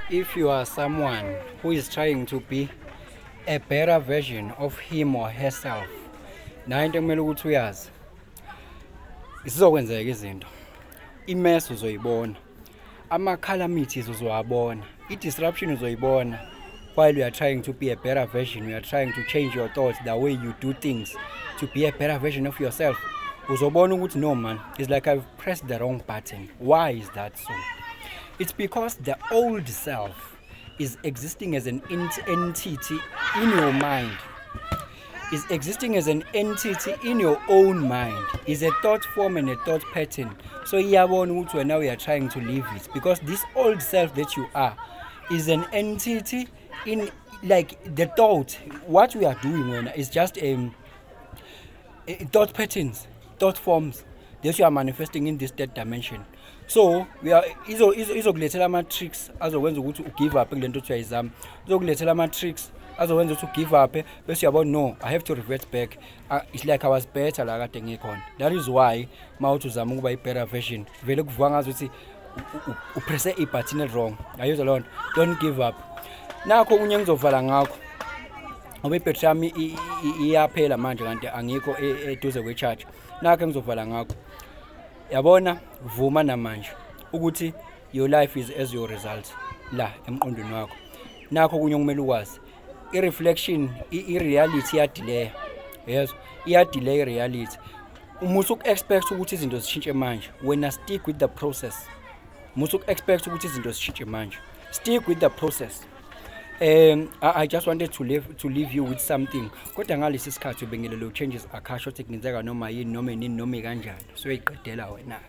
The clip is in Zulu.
if you are someone who is trying to be a better version of him or herself, nayo into ekumele ukuthi uyazi isizokwenzeka izinto. Imess uzoyibona, ama-calamities uzowabona, i-disruption uzoyibona. While you are trying to be a better version, you are trying to change your thoughts, the way you do things, to be a better version of yourself. Uzobona ukuthi no man, it's like I've pressed the wrong button. Why is that so? It's because the old self is existing as an entity in your mind. Is existing as an entity in your own mind. Is a thought form and a thought pattern. So iyabona ukuthi wena we are trying to leave it, because this old self that you are is an entity in, like, the thought. What we are doing when is just thought patterns, thought forms that you are manifesting in this third dimension. So we are izokulethela ama-tricks azokwenza ukuthi ugive up kule nto othi uyayizama. Izokulethela ama-tricks azokwenza ukuthi ugive up bese uyabona no, I have to revert back. It's like I was better la kade ngikhona. That is why mawuthi uzama ukuba i-better version vele kuvuka ngazi ukuthi upresse i-button wrong. Ayizwa loo nto, don't give up. Nakho unye ngizovala ngakho ngoba ibhetri yami iyaphela manje kanti angikho eduze kwe-charge. Nakho engizovala ngakho, yabona, vuma namanje ukuthi your life is as your result la emqondweni wakho. Nakho kunye kumele ukwazi, i-reflection, i-reality iyadelay. Yes, iyadelay i-reality. Umusu uku-expect ukuthi izinto zishintshe manje, wena stick with the process. Umusu uku-expect ukuthi izinto zishintshe manje, stick with the process. I just wanted to leave you with something. Kodwa ngalesi sikhathi ubengile lo changes akasho ukuthi kungenzeka noma yini noma nini noma kanjani. So uyiqedela wena.